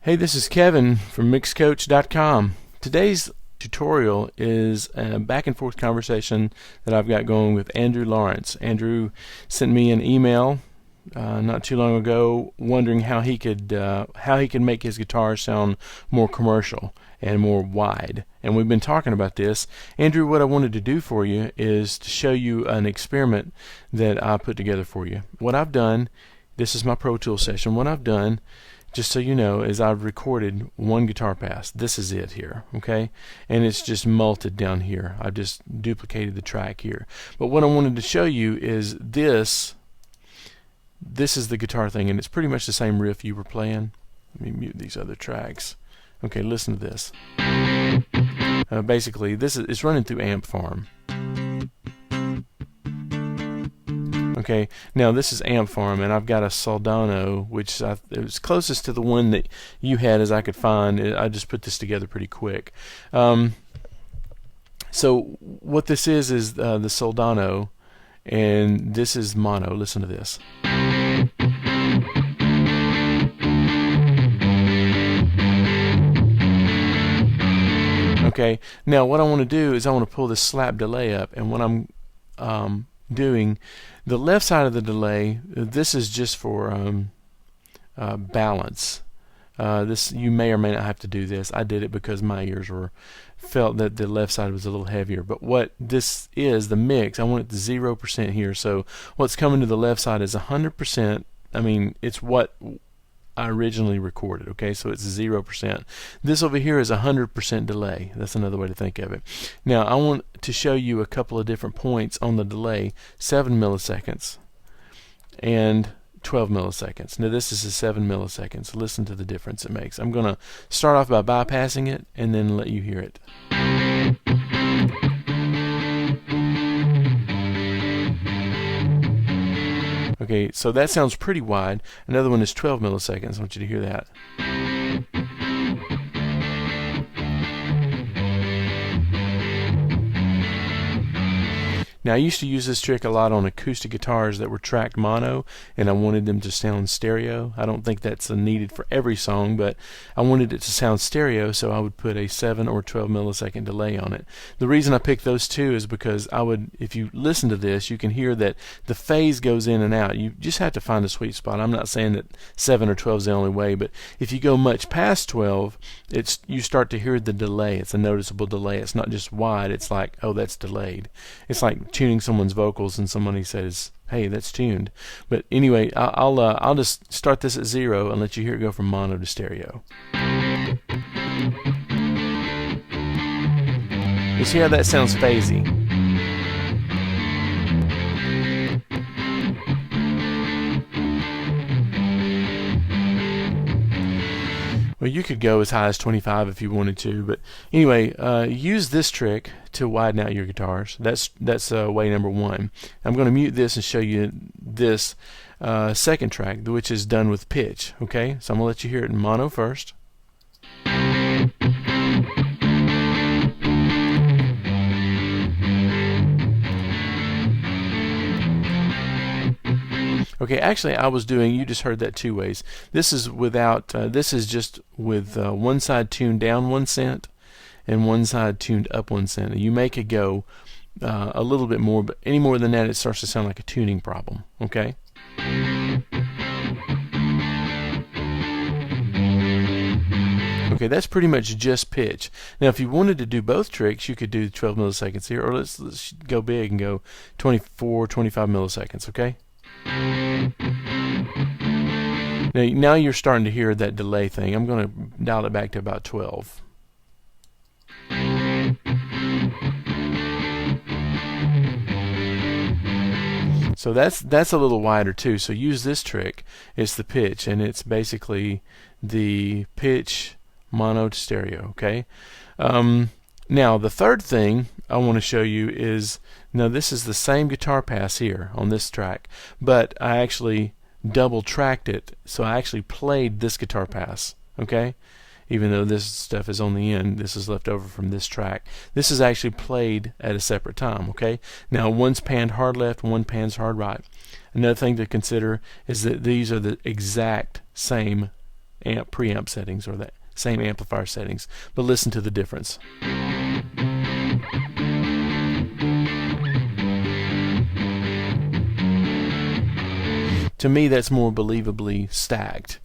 Hey, this is Kevin from Mixcoach.com. Today's tutorial is a back and forth conversation that I've got going with Andrew Lawrence. Andrew sent me an email not too long ago wondering how he could make his guitar sound more commercial and more wide. And we've been talking about this. Andrew, what I wanted to do for you is to show you an experiment that I put together for you. What I've done, this is my Pro Tools session. What I've done, just so you know, is I've recorded one guitar pass. This is it here, okay? And it's just multed down here. I've just duplicated the track here. But what I wanted to show you is this is the guitar thing, and it's pretty much the same riff you were playing. Let me mute these other tracks. Okay, listen to this. Basically, it's running through Amp Farm. Okay, now this is Amp Farm, and I've got a Soldano, which it was closest to the one that you had as I could find. I just put this together pretty quick. So what this is the Soldano, and this is mono. Listen to this. Okay, now what I want to do is I want to pull this slap delay up, and what I'm doing, the left side of the delay, this is just for balance. This, you may or may not have to do this. I did it because my ears felt that the left side was a little heavier. But what this is, the mix, I want it to 0% here. So what's coming to the left side is 100%. I mean, it's what I originally recorded, okay, so it's 0%. This over here is 100% delay. That's another way to think of it. Now I want to show you a couple of different points on the delay, 7 milliseconds and 12 milliseconds. Now this is a 7 milliseconds. Listen to the difference it makes. I'm going to start off by bypassing it and then let you hear it. Okay, so that sounds pretty wide. Another one is 12 milliseconds. I want you to hear that. Now, I used to use this trick a lot on acoustic guitars that were tracked mono, and I wanted them to sound stereo. I don't think that's needed for every song, but I wanted it to sound stereo, so I would put a 7 or 12 millisecond delay on it. The reason I picked those two is because if you listen to this, you can hear that the phase goes in and out. You just have to find a sweet spot. I'm not saying that 7 or 12 is the only way, but if you go much past 12, you start to hear the delay. It's a noticeable delay. It's not just wide. It's like, oh, that's delayed. It's like tuning someone's vocals and somebody says, hey, that's tuned. But anyway, I'll just start this at 0 and let you hear it go from mono to stereo. You see how that sounds phasey? Well, you could go as high as 25 if you wanted to, but anyway, use this trick to widen out your guitars. That's way number one. I'm going to mute this and show you this second track, which is done with pitch. Okay, so I'm going to let you hear it in mono first. Okay, actually you just heard that two ways. This is this is just with one side tuned down 1 cent and one side tuned up 1 cent. You make it go a little bit more, but any more than that it starts to sound like a tuning problem, okay? Okay, that's pretty much just pitch. Now if you wanted to do both tricks, you could do 12 milliseconds here, or let's go big and go 24, 25 milliseconds, okay? Now you're starting to hear that delay thing. I'm going to dial it back to about 12. So that's a little wider too. So use this trick. It's the pitch, and it's basically the pitch mono to stereo. Okay. Now the third thing I want to show you is, now this is the same guitar pass here on this track, but I actually double tracked it, so I actually played this guitar pass, okay? Even though this stuff is on the end, this is left over from this track. This is actually played at a separate time, okay? Now one's panned hard left, one pans hard right. Another thing to consider is that these are the exact same amp preamp settings or the same amplifier settings, but listen to the difference. To me, that's more believably stacked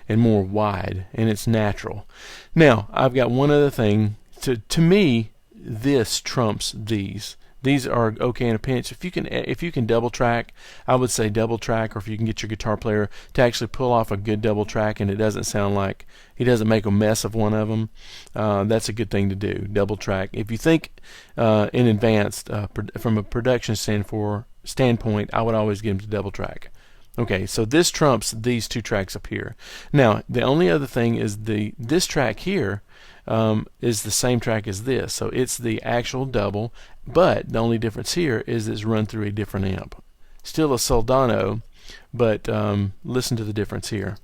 and more wide, and it's natural. Now, I've got one other thing. To me, this trumps these. These are okay in a pinch. If you can double track, I would say double track, or if you can get your guitar player to actually pull off a good double track and it doesn't sound like he doesn't make a mess of one of them, that's a good thing to do. Double track. If you think in advance from a production standpoint, I would always get him to double track. Okay, so this trumps these two tracks up here. Now, the only other thing is this track here is the same track as this, so it's the actual double, but the only difference here is it's run through a different amp. Still a Soldano, but listen to the difference here.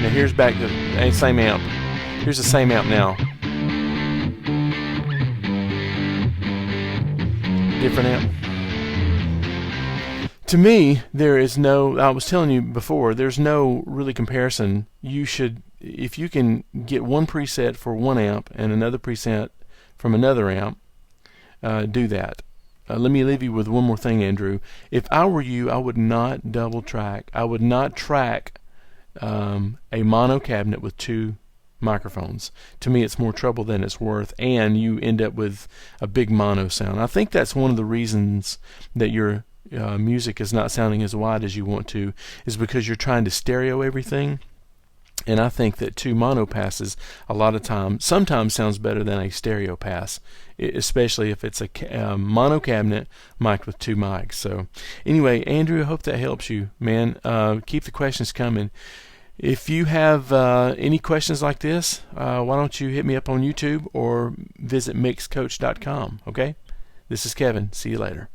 Now here's back to the same amp. Here's the same amp now. Different amp. To me, there is no, I was telling you before, there's no really comparison. You should, if you can get one preset for one amp and another preset from another amp, do that. Let me leave you with one more thing, Andrew. If I were you, I would not double track. I would not track a mono cabinet with two microphones. To me, it's more trouble than it's worth, and you end up with a big mono sound. I think that's one of the reasons that your music is not sounding as wide as you want to, is because you're trying to stereo everything. And I think that two mono passes sometimes sounds better than a stereo pass, especially if it's a mono cabinet mic'd with two mics. So anyway, Andrew, I hope that helps you, man. Keep the questions coming. If you have any questions like this, why don't you hit me up on YouTube or visit mixcoach.com, okay? This is Kevin. See you later.